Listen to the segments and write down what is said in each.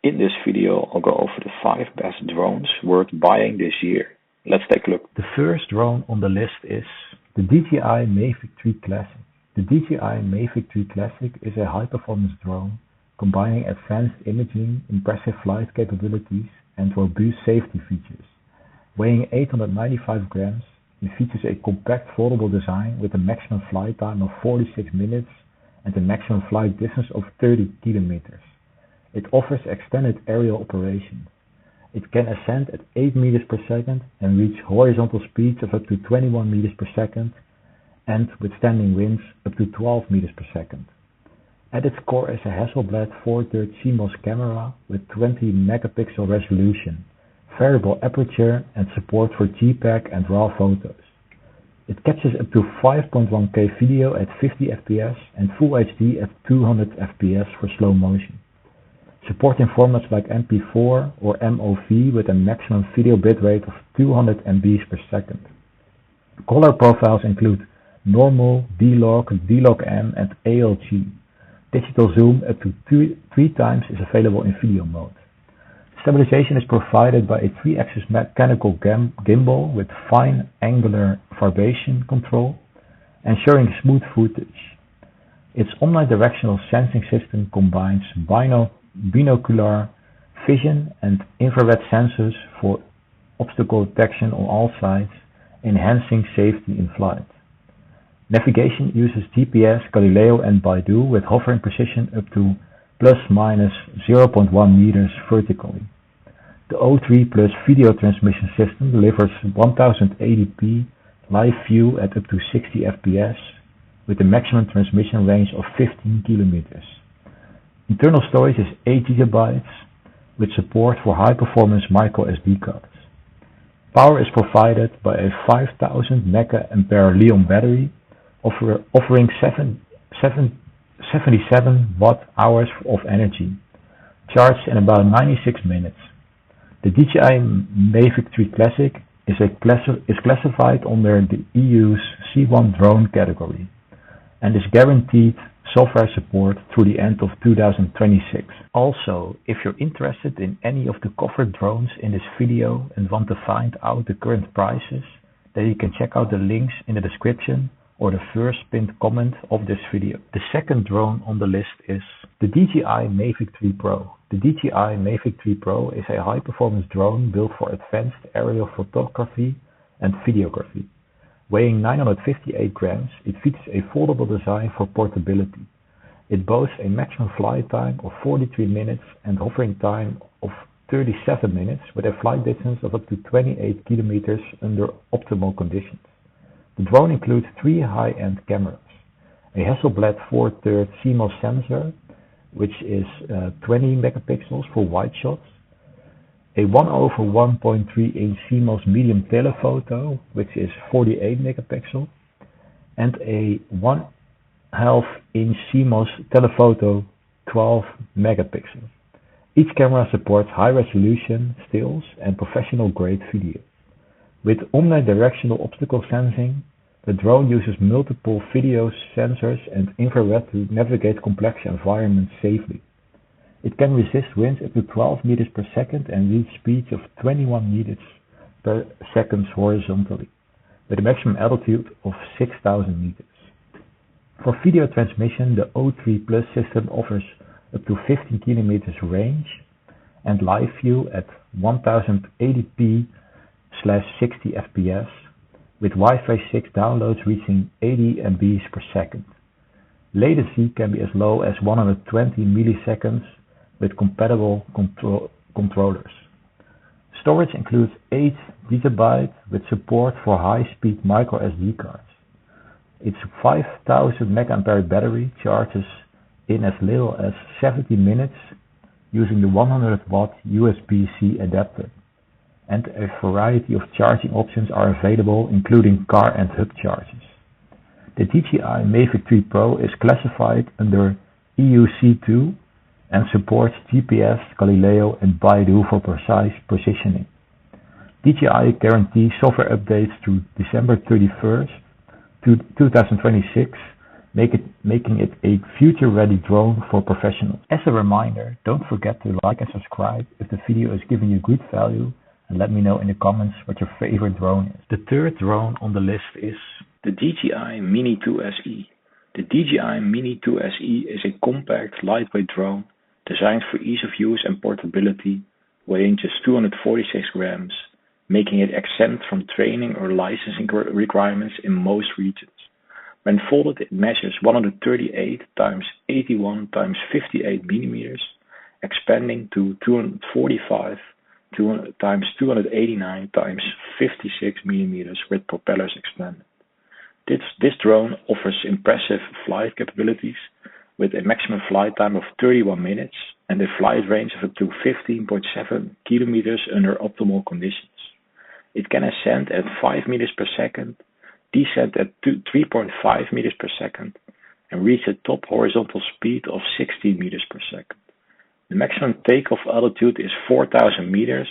In this video, I'll go over the 5 best drones worth buying this year. Let's take a look. The first drone on the list is the DJI Mavic 3 Classic. The DJI Mavic 3 Classic is a high-performance drone combining advanced imaging, impressive flight capabilities, and robust safety features. Weighing 895 grams, it features a compact foldable design with a maximum flight time of 46 minutes and a maximum flight distance of 30 kilometers. It offers extended aerial operations. It can ascend at 8 meters per second and reach horizontal speeds of up to 21 meters per second and withstanding winds up to 12 meters per second. At its core is a Hasselblad 4-thirds CMOS camera with 20 megapixel resolution, variable aperture and support for JPEG and RAW photos. It captures up to 5.1K video at 50 fps and Full HD at 200 fps for slow motion. Supporting formats like MP4 or MOV with a maximum video bitrate of 200 MB per second. Color profiles include normal, D-Log, D-Log-M and ALG. Digital zoom up to 3 times is available in video mode. Stabilization is provided by a 3-axis mechanical gimbal with fine angular vibration control, ensuring smooth footage. Its omnidirectional sensing system combines binocular vision and infrared sensors for obstacle detection on all sides, enhancing safety in flight. Navigation uses GPS, Galileo and Baidu with hovering precision up to ±0.1 meters vertically. The O3 Plus video transmission system delivers 1080p live view at up to 60 fps with a maximum transmission range of 15 kilometers. Internal storage is 8 GB with support for high-performance micro SD cards. Power is provided by a 5000 mAh Li-ion battery offering 77 watt-hours of energy, charged in about 96 minutes. The DJI Mavic 3 Classic is classified under the EU's C1 drone category and is guaranteed software support through the end of 2026. Also, if you're interested in any of the covered drones in this video and want to find out the current prices, then you can check out the links in the description or the first pinned comment of this video. The second drone on the list is the DJI Mavic 3 Pro. The DJI Mavic 3 Pro is a high-performance drone built for advanced aerial photography and videography. Weighing 958 grams, it features a foldable design for portability. It boasts a maximum flight time of 43 minutes and hovering time of 37 minutes with a flight distance of up to 28 kilometers under optimal conditions. The drone includes 3 high-end cameras, a Hasselblad 4-thirds CMOS sensor, which is 20 megapixels for wide shots, a 1/1.3 CMOS medium telephoto, which is 48 megapixels, and a 1/2 CMOS telephoto, 12 megapixels. Each camera supports high-resolution stills and professional-grade video. With omnidirectional obstacle sensing, the drone uses multiple video sensors and infrared to navigate complex environments safely. It can resist winds up to 12 meters per second and reach speeds of 21 meters per second horizontally, with a maximum altitude of 6,000 meters. For video transmission, the O3 Plus system offers up to 15 kilometers range and live view at 1080p/60 fps, with Wi-Fi 6 downloads reaching 80 MB per second. Latency can be as low as 120 milliseconds with compatible controllers. Storage includes 8 GB with support for high-speed micro SD cards. Its 5000 mAh battery charges in as little as 70 minutes using the 100 watt USB-C adapter, and a variety of charging options are available, including car and hub charges. The DJI Mavic 3 Pro is classified under EU C2 and supports GPS, Galileo and Baidu for precise positioning. DJI guarantees software updates through December 31st, 2026 making it a future-ready drone for professionals. As a reminder, don't forget to like and subscribe if the video is giving you good value, and let me know in the comments what your favorite drone is. The third drone on the list is the DJI Mini 2 SE. The DJI Mini 2 SE is a compact, lightweight drone designed for ease of use and portability, weighing just 246 grams, making it exempt from training or licensing requirements in most regions. When folded, it measures 138 times 81 times 58 millimeters, expanding to 245 times 289 times 56 millimeters with propellers expanded. This drone offers impressive flight capabilities with a maximum flight time of 31 minutes and a flight range of up to 15.7 kilometers under optimal conditions. It can ascend at 5 meters per second, descend at 3.5 meters per second, and reach a top horizontal speed of 16 meters per second. The maximum takeoff altitude is 4,000 meters,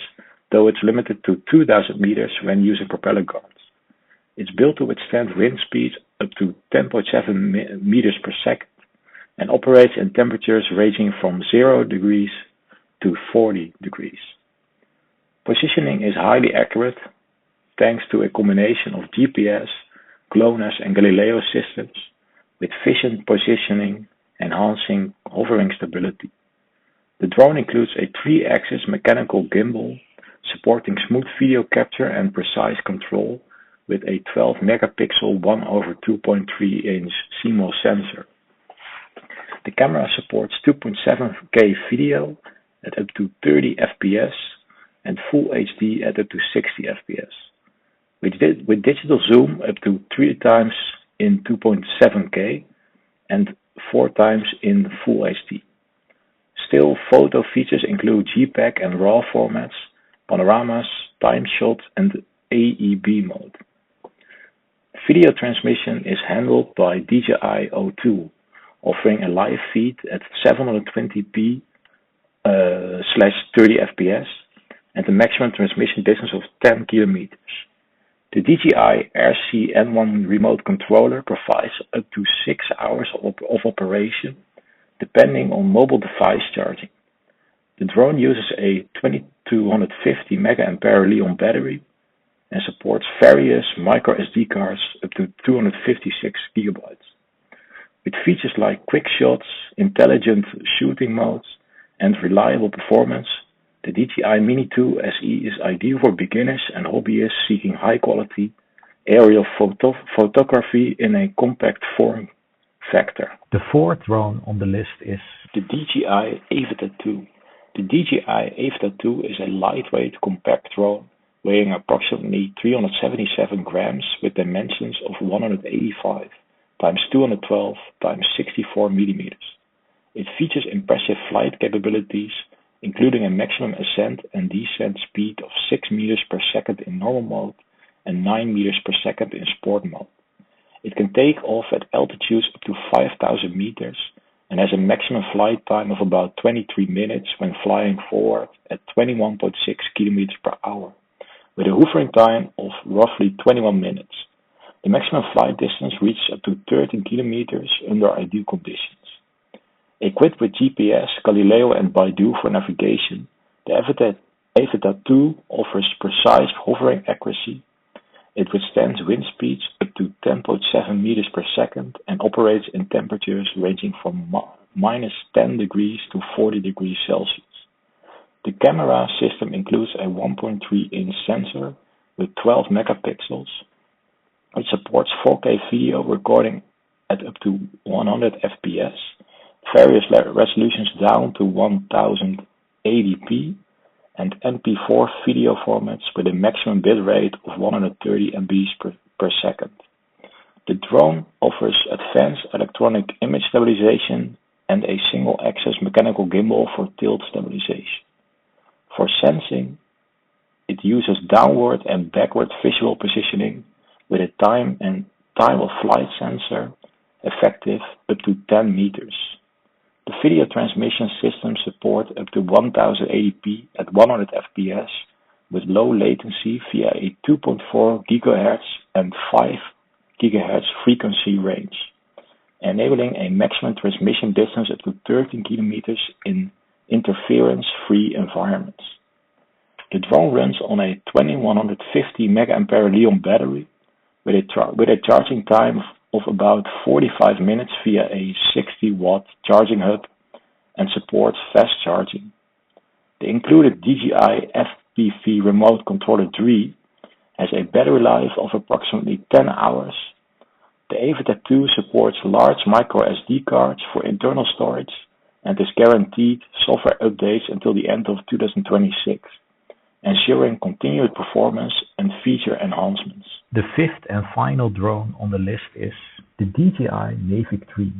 though it's limited to 2,000 meters when using propeller guards. It's built to withstand wind speeds up to 10.7 meters per second and operates in temperatures ranging from 0 degrees to 40 degrees. Positioning is highly accurate thanks to a combination of GPS, GLONASS and Galileo systems with vision positioning enhancing hovering stability. The drone includes a 3-axis mechanical gimbal supporting smooth video capture and precise control with a 12 megapixel 1/2.3-inch CMOS sensor. The camera supports 2.7K video at up to 30 fps and Full HD at up to 60 fps. With digital zoom up to 3 times in 2.7K and 4 times in Full HD. Still photo features include JPEG and RAW formats, panoramas, time shot, and AEB mode. Video transmission is handled by DJI O2, offering a live feed at 720p /30 fps and a maximum transmission distance of 10 kilometers. The DJI RC N1 remote controller provides up to 6 hours of operation, depending on mobile device charging. The drone uses a 2250 mAh Li-ion battery and supports various micro SD cards up to 256 gigabytes. With features like quick shots, intelligent shooting modes, and reliable performance, the DJI Mini 2 SE is ideal for beginners and hobbyists seeking high-quality aerial photography in a compact form factor. The fourth drone on the list is the DJI Avata 2. The DJI Avata 2 is a lightweight compact drone weighing approximately 377 grams with dimensions of 185 times 212 times 64 millimeters. It features impressive flight capabilities, including a maximum ascent and descent speed of 6 meters per second in normal mode and 9 meters per second in sport mode. It can take off at altitudes up to 5,000 meters and has a maximum flight time of about 23 minutes when flying forward at 21.6 kilometers per hour, with a hovering time of roughly 21 minutes. The maximum flight distance reaches up to 13 kilometers under ideal conditions. Equipped with GPS, Galileo and Baidu for navigation, the Avata 2 offers precise hovering accuracy. It withstands wind speeds up to 10.7 meters per second and operates in temperatures ranging from minus 10 degrees to 40 degrees Celsius. The camera system includes a 1.3-inch sensor with 12 megapixels. It supports 4K video recording at up to 100 fps, various resolutions down to 1080p, and MP4 video formats with a maximum bitrate of 130 MB per second. The drone offers advanced electronic image stabilization and a single-axis mechanical gimbal for tilt stabilization. For sensing, it uses downward and backward visual positioning with a time of flight sensor effective up to 10 meters. The video transmission system supports up to 1080p at 100 fps with low latency via a 2.4 GHz and 5 GHz frequency range. enabling a maximum transmission distance up to 13 kilometers in interference-free environments. The drone runs on a 2150 mAh Li-ion battery with a charging time of about 45 minutes via a 60-watt charging hub and supports fast charging. The included DJI FPV Remote Controller 3 has a battery life of approximately 10 hours. The Avata 2 supports large micro SD cards for internal storage and is guaranteed software updates until the end of 2026, ensuring continued performance and feature enhancements. The fifth and final drone on the list is the DJI Mavic 3.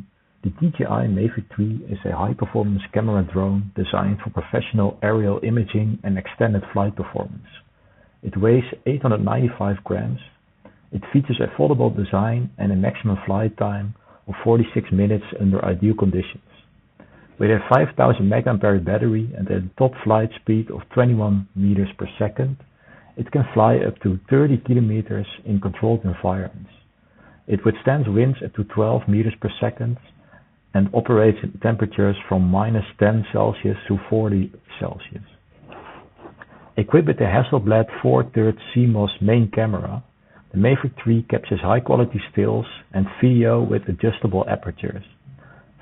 The DJI Mavic 3 is a high-performance camera drone designed for professional aerial imaging and extended flight performance. It weighs 895 grams. It features a foldable design and a maximum flight time of 46 minutes under ideal conditions. With a 5000 mAh battery and a top flight speed of 21 meters per second, it can fly up to 30 kilometers in controlled environments. It withstands winds up to 12 meters per second and operates at temperatures from -10 Celsius to 40 Celsius. Equipped with a Hasselblad 4/3 CMOS main camera, the Mavic 3 captures high-quality stills and video with adjustable apertures,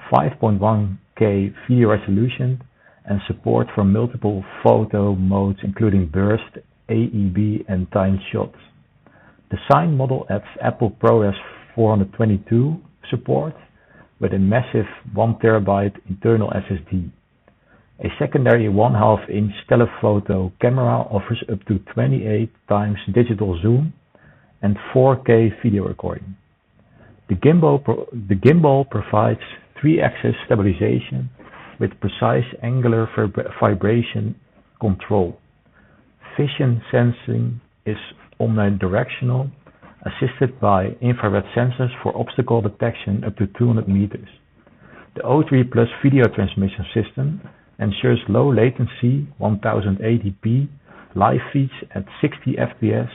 5.1K video resolution, and support for multiple photo modes including burst, AEB, and timed shots. The signed model adds Apple ProRes 422 support with a massive 1 terabyte internal SSD. A secondary 1/2-inch telephoto camera offers up to 28 times digital zoom and 4K video recording. The gimbal provides 3-axis stabilization with precise angular vibration control. Vision sensing is omnidirectional, assisted by infrared sensors for obstacle detection up to 200 meters. The O3 Plus video transmission system ensures low latency 1080p live feeds at 60 fps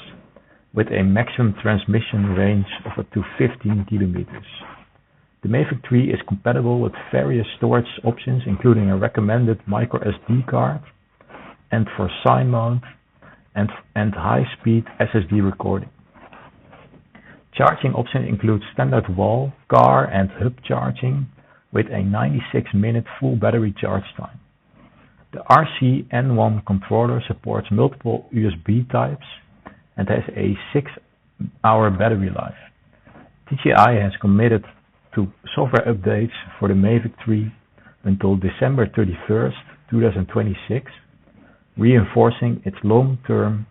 with a maximum transmission range of up to 15 kilometers. The Mavic 3 is compatible with various storage options including a recommended micro SD card and for sign mount and high-speed SSD recording. Charging options include standard wall, car and hub charging with a 96-minute full battery charge time. The RC-N1 controller supports multiple USB types and has a 6-hour battery life. DJI has committed to software updates for the Mavic 3 until December 31st, 2026, reinforcing its long-term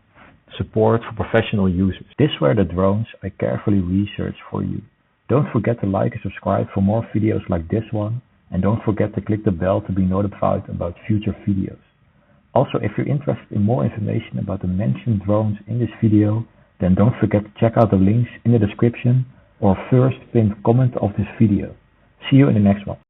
support for professional users. These were the drones I carefully researched for you. Don't forget to like and subscribe for more videos like this one, and don't forget to click the bell to be notified about future videos. Also, if you're interested in more information about the mentioned drones in this video, then don't forget to check out the links in the description or first pinned comment of this video. See you in the next one.